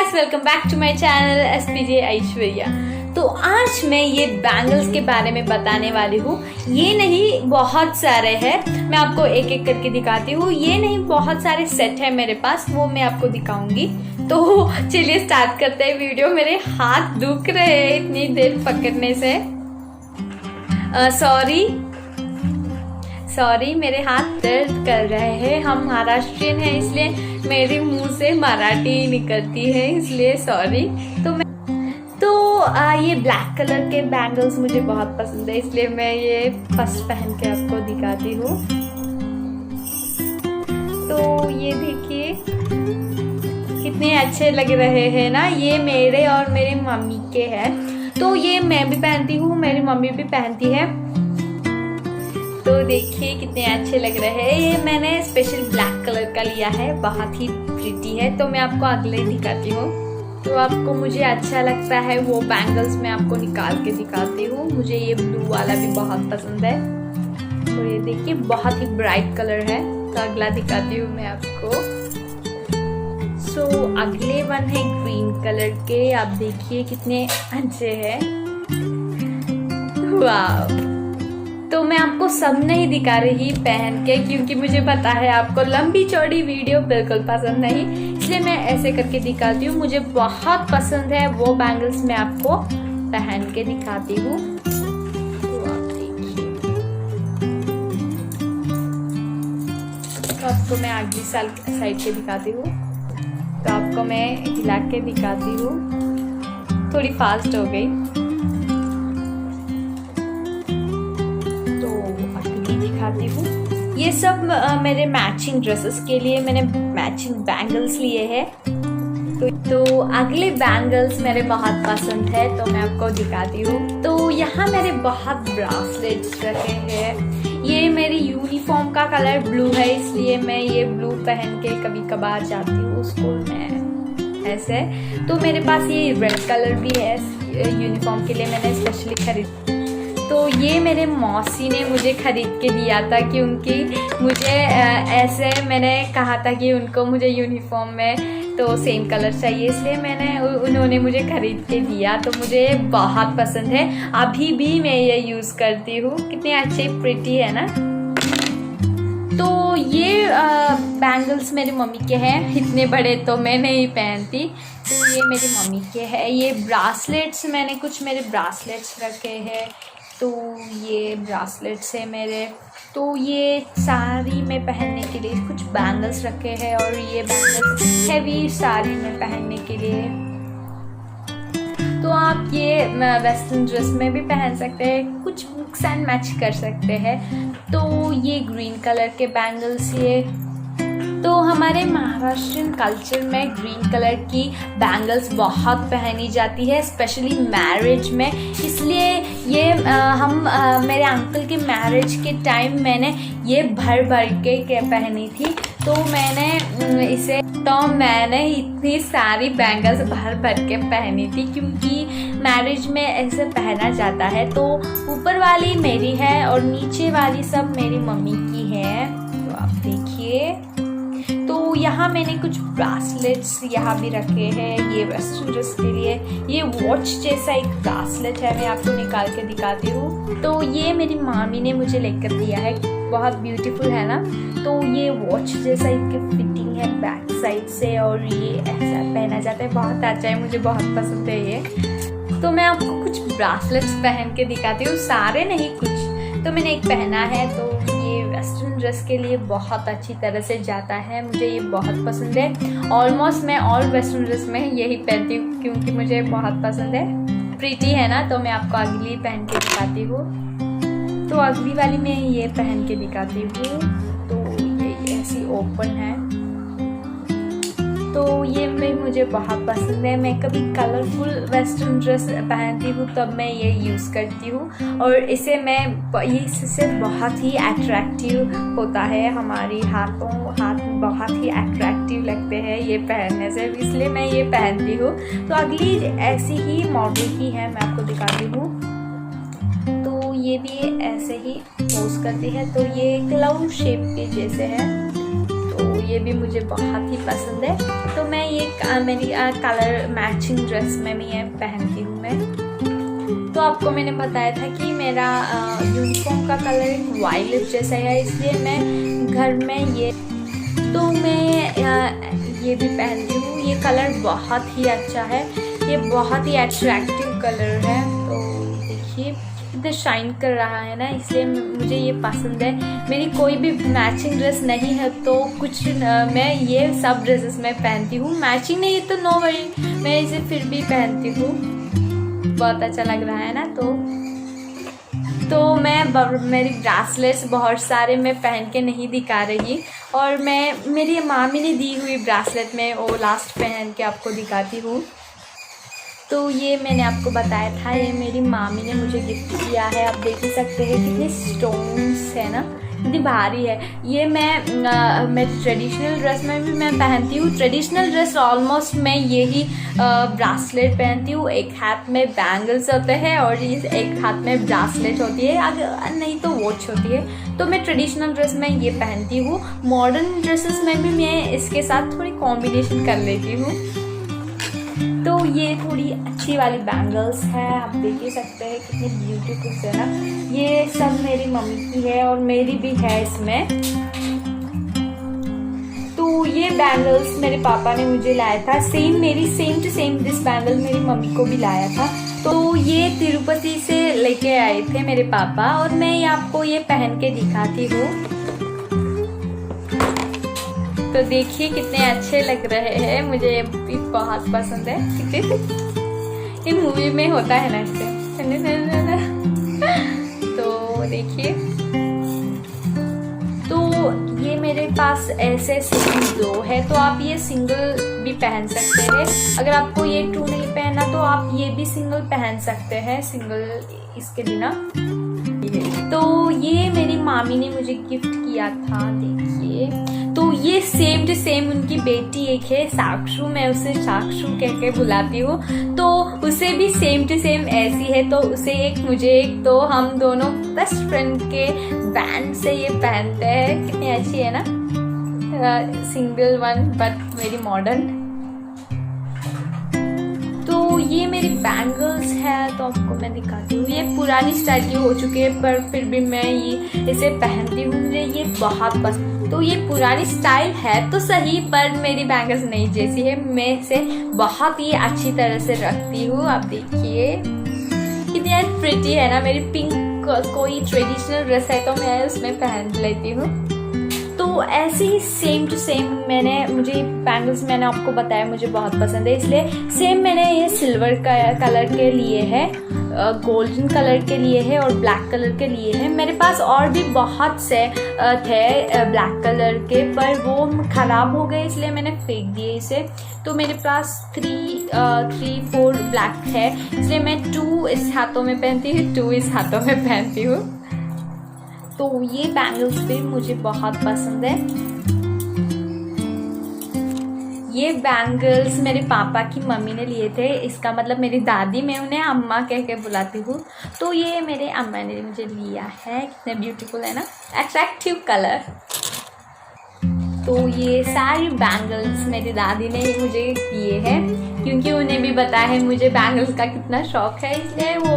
Guys, welcome back to my channel SPJ Aishwarya. तो आज मैं ये बैंगल्स के बारे में बताने वाली हूँ। ये नहीं बहुत सारे हैं, मैं आपको एक एक करके दिखाती हूँ। ये नहीं बहुत सारे सेट है मेरे पास, वो मैं आपको दिखाऊंगी। तो चलिए स्टार्ट करते हैं वीडियो। मेरे हाथ दुख रहे हैं इतनी देर पकड़ने से। सॉरी मेरे हाथ दर्द कर रहे हैं। हम महाराष्ट्रियन हैं इसलिए मेरे मुंह से मराठी निकलती है, इसलिए सॉरी। ये ब्लैक कलर के बैंगल्स मुझे बहुत पसंद है, इसलिए मैं ये फर्स्ट पहन के आपको दिखाती हूँ। तो ये देखिए कितने अच्छे लग रहे हैं ना। ये मेरे और मेरी मम्मी के हैं, तो ये मैं भी पहनती हूँ, मेरी मम्मी भी पहनती है। तो देखिए कितने अच्छे लग रहे हैं। ये मैंने स्पेशल ब्लैक कलर का लिया है, बहुत ही प्रिटी है। तो मैं आपको अगले दिखाती हूँ। तो आपको मुझे अच्छा लगता है वो बैंगल्स मैं आपको निकाल के दिखाती हूँ। मुझे ये ब्लू वाला भी बहुत पसंद है। तो ये देखिए बहुत ही ब्राइट कलर है। तो अगला दिखाती हूँ मैं आपको। सो अगले वन है ग्रीन कलर के। आप देखिए कितने अच्छे हैं। वाह। तो मैं आपको सब नहीं दिखा रही पहन के, क्योंकि मुझे पता है आपको लंबी चौड़ी वीडियो बिल्कुल पसंद नहीं, इसलिए मैं ऐसे करके दिखाती हूँ। मुझे बहुत पसंद है वो बैंगल्स, मैं आपको पहन के दिखाती हूँ। तो आप देखिए। तो आपको मैं अगली साइड के दिखाती हूँ। तो आपको मैं हिला के दिखाती हूँ। थोड़ी फास्ट हो गई। ये सब मेरे मैचिंग ड्रेसेस के लिए मैंने मैचिंग बैंगल्स लिए हैं। तो अगले बैंगल्स मेरे बहुत पसंद है, तो मैं आपको दिखाती हूँ। तो यहाँ मेरे बहुत ब्रासलेट्स रखे हैं। ये मेरी यूनिफॉर्म का कलर ब्लू है, इसलिए मैं ये ब्लू पहन के कभी कभार जाती हूँ स्कूल में ऐसे। तो मेरे पास ये रेड कलर भी है यूनिफॉर्म के लिए, मैंने स्पेशली खरीद। तो ये मेरे मौसी ने मुझे खरीद के दिया था, क्योंकि मुझे ऐसे मैंने कहा था कि उनको मुझे यूनिफॉर्म में तो सेम कलर चाहिए, इसलिए उन्होंने मुझे खरीद के दिया। तो मुझे बहुत पसंद है, अभी भी मैं ये यूज़ करती हूँ। कितने अच्छे प्रिटी है ना। तो ये बैंगल्स मेरी मम्मी के हैं, इतने बड़े तो मैं नहीं पहनती। तो ये मेरी मम्मी के हैं। ये ब्रासलेट्स, मैंने कुछ मेरे ब्रासलेट्स रखे हैं। तो ये ब्रासलेट्स है मेरे। तो ये साड़ी में पहनने के लिए कुछ बैंगल्स रखे हैं, और ये बैंगल्स हैवी साड़ी में पहनने के लिए। तो आप ये वेस्टर्न ड्रेस में भी पहन सकते हैं, कुछ मिक्स एंड मैच कर सकते हैं। तो ये ग्रीन कलर के बैंगल्स, ये तो हमारे महाराष्ट्रियन कल्चर में ग्रीन कलर की बैंगल्स बहुत पहनी जाती है, स्पेशली मैरिज में। इसलिए ये मेरे अंकल के मैरिज के टाइम मैंने ये भर के पहनी थी। तो मैंने इतनी सारी बैंगल्स भर के पहनी थी, क्योंकि मैरिज में ऐसे पहना जाता है। तो ऊपर वाली मेरी है और नीचे वाली सब मेरी मम्मी की है। तो आप देखिए। तो यहाँ मैंने कुछ ब्रासलेट्स यहाँ भी रखे हैं, ये वेस्टर्न ड्रेस के लिए। ये वॉच जैसा एक ब्रासलेट है, मैं आपको निकाल के दिखाती हूँ। तो ये मेरी मामी ने मुझे लेकर दिया है, बहुत ब्यूटीफुल है ना। तो ये वॉच जैसा इसकी फिटिंग है बैक साइड से, और ये ऐसा पहना जाता है, बहुत अच्छा है, मुझे बहुत पसंद है ये। तो मैं आपको कुछ ब्रासलेट्स पहन के दिखाती हूँ, सारे नहीं कुछ। तो मैंने एक पहना है। तो ये वेस्टर्न ड्रेस के लिए बहुत अच्छी तरह से जाता है, मुझे ये बहुत पसंद है। ऑलमोस्ट मैं ऑल वेस्टर्न ड्रेस में यही पहनती हूँ, क्योंकि मुझे बहुत पसंद है, प्रीटी है ना। तो मैं आपको अगली पहन के दिखाती हूँ। तो अगली वाली मैं ये पहन के दिखाती हूँ। तो ये ऐसी ओपन है। तो ये मुझे बहुत पसंद है। मैं कभी कलरफुल वेस्टर्न ड्रेस पहनती हूँ तब मैं ये यूज़ करती हूँ, और इससे बहुत ही अट्रैक्टिव होता है। हमारी हाथ बहुत ही अट्रैक्टिव लगते हैं ये पहनने से, इसलिए मैं ये पहनती हूँ। तो अगली ऐसी ही मॉडल की है, मैं आपको दिखाती हूँ। तो ये भी ऐसे ही पोज करती है। तो ये क्लाउड शेप के जैसे है। तो ये भी मुझे बहुत ही पसंद है। तो मैं ये मेरी कलर मैचिंग ड्रेस में भी ये पहनती हूँ मैं। तो आपको मैंने बताया था कि मेरा यूनिफॉर्म का कलर एक वायलेट जैसा है, इसलिए मैं घर में ये ये भी पहनती हूँ। ये कलर बहुत ही अच्छा है, ये बहुत ही अट्रैक्टिव कलर है। तो देखिए इतना शाइन कर रहा है ना, इसलिए मुझे ये पसंद है। मेरी कोई भी मैचिंग ड्रेस नहीं है तो कुछ मैं ये सब ड्रेसेस मैं पहनती हूँ। मैचिंग नहीं तो नो वरी, मैं इसे फिर भी पहनती हूँ, बहुत अच्छा लग रहा है ना। तो मैं मेरी ब्रासलेट्स बहुत सारे मैं पहन के नहीं दिखा रही, और मैं मेरी मामी ने दी हुई ब्रासलेट में वो लास्ट पहन के आपको दिखाती हूँ। तो ये मैंने आपको बताया था, ये मेरी मामी ने मुझे गिफ्ट किया है। आप देख ही सकते हैं कितने स्टोन्स है ना, इतनी भारी है। ये मैं ट्रेडिशनल ड्रेस में भी मैं पहनती हूँ। ट्रेडिशनल ड्रेस ऑलमोस्ट मैं यही ब्रासलेट पहनती हूँ। एक हाथ में बैंगल्स होते हैं और एक हाथ में ब्रासलेट होती है, अगर नहीं तो वॉच होती है। तो मैं ट्रेडिशनल ड्रेस में ये पहनती हूँ। मॉडर्न ड्रेसेस में भी मैं इसके साथ थोड़ी कॉम्बिनेशन कर लेती हूँ। तो ये थोड़ी अच्छी वाली बैंगल्स है, आप देख ही सकते हैं कितनी ब्यूटीफुल है ना। ये सब मेरी मम्मी की है और मेरी भी है इसमें। तो ये बैंगल्स मेरे पापा ने मुझे लाया था, same to same this bangle मेरी मम्मी को भी लाया था। तो ये तिरुपति से लेके आए थे मेरे पापा, और मैं आपको ये पहन के दिखाती हूँ। तो देखिए कितने अच्छे लग रहे हैं, मुझे भी बहुत पसंद है। ये मूवी में होता है ना इससे। तो देखिए, तो ये मेरे पास ऐसे सिंगल 2 है, तो आप ये सिंगल भी पहन सकते हैं। अगर आपको ये 2 नहीं पहनना तो आप ये भी सिंगल पहन सकते हैं, सिंगल इसके बिना। तो ये मेरी मामी ने मुझे गिफ्ट किया था, देखिए। तो ये सेम टू सेम उनकी बेटी एक है साक्षु, मैं उसे साक्षु कह के बुलाती हूँ। तो उसे भी सेम टू सेम ऐसी है, तो उसे एक मुझे एक, तो हम दोनों बेस्ट फ्रेंड के बैंड से ये पहनते हैं। कितनी अच्छी है ना, single one but very modern. तो ये मेरी बैंगल्स है, तो आपको मैं दिखाती हूँ। ये पुरानी स्टाइल की हो चुकी है, पर फिर भी मैं ये इसे पहनती हूँ, मुझे ये बहुत पसंद। तो ये पुरानी स्टाइल है तो सही, पर मेरी बैंगल्स नहीं जैसी है, मैं इसे बहुत ही अच्छी तरह से रखती हूँ। आप देखिए कितनी प्रिटी है ना। मेरी पिंक कोई ट्रेडिशनल ड्रेस है तो मैं उसमें पहन लेती हूँ। तो ऐसे ही सेम टू सेम मुझे बैंगल्स मैंने आपको बताया मुझे बहुत पसंद है, इसलिए सेम मैंने ये सिल्वर कलर के लिए है, गोल्डन कलर के लिए है और ब्लैक कलर के लिए है। मेरे पास और भी बहुत से थे ब्लैक कलर के, पर वो ख़राब हो गए इसलिए मैंने फेंक दिए इसे। तो मेरे पास 3-4 ब्लैक है, इसलिए मैं 2 इस हाथों में पहनती हूँ, 2 इस हाथों में पहनती हूँ। तो ये बैंगल्स भी मुझे बहुत पसंद है। ये बैंगल्स मेरे पापा की मम्मी ने लिए थे, इसका मतलब मेरी दादी, मैं उन्हें अम्मा कह के बुलाती हूँ। तो ये मेरे अम्मा ने मुझे लिया है, कितने ब्यूटीफुल है ना, अट्रैक्टिव कलर। तो ये सारी बैंगल्स मेरी दादी ने मुझे दिए हैं, क्योंकि उन्हें भी पता है मुझे बैंगल्स का कितना शौक है, इसलिए वो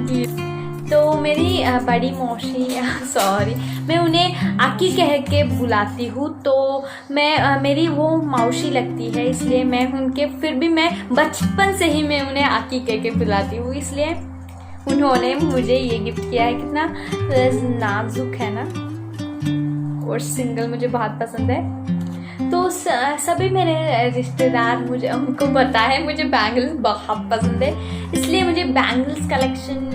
दिए। तो मेरी बड़ी मौसी सॉरी मैं उन्हें आकी कह के बुलाती हूँ, तो मैं मेरी वो मौसी लगती है, इसलिए मैं उनके फिर भी मैं बचपन से ही मैं उन्हें आकी कह के बुलाती हूँ, इसलिए उन्होंने मुझे ये गिफ्ट किया है। कितना नाजुक है ना, और सिंगल मुझे बहुत पसंद है। तो सभी मेरे रिश्तेदार मुझे उनको पता है मुझे बैंगल्स बहुत पसंद है, इसलिए मुझे बैंगल्स कलेक्शन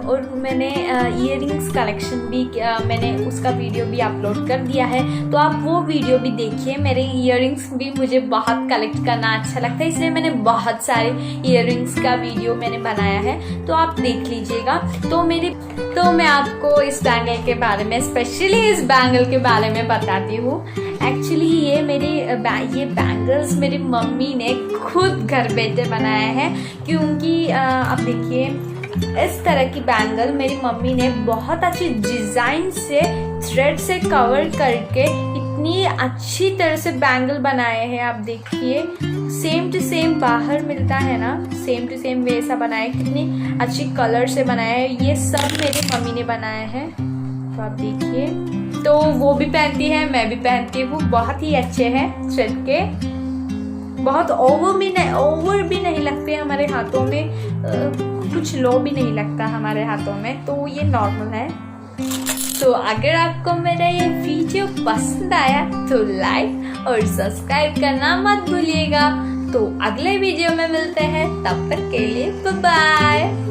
और मैंने इयररिंग्स कलेक्शन भी मैंने उसका वीडियो भी अपलोड कर दिया है, तो आप वो वीडियो भी देखिए। मेरे इयररिंग्स भी मुझे बहुत कलेक्ट करना अच्छा लगता है, इसलिए मैंने बहुत सारे इयररिंग्स का वीडियो मैंने बनाया है, तो आप देख लीजिएगा। तो मैं आपको इस बैंगल के बारे में, स्पेशली इस बैंगल के बारे में बताती हूँ। एक्चुअली ये बैंगल्स मेरी मम्मी ने खुद घर बैठे बनाया है, क्योंकि आप देखिए इस तरह की बैंगल मेरी मम्मी ने बहुत अच्छी डिज़ाइन से थ्रेड से कवर करके कितनी अच्छी तरह से बैंगल बनाए हैं। आप देखिए, सेम टू सेम बाहर मिलता है ना, सेम टू सेम वैसा बनाए, कितनी अच्छी कलर से बनाया है। ये सब मेरी मम्मी ने बनाए हैं, तो आप देखिए। तो वो भी पहनती है, मैं भी पहनती हूँ। बहुत ही अच्छे हैं थ्रेड के, बहुत ओवर भी नहीं लगते हमारे हाथों में, कुछ लो भी नहीं लगता हमारे हाथों में, तो ये नॉर्मल है। तो अगर आपको मेरा ये वीडियो पसंद आया तो लाइक और सब्सक्राइब करना मत भूलिएगा। तो अगले वीडियो में मिलते हैं, तब तक के लिए बाय बाय।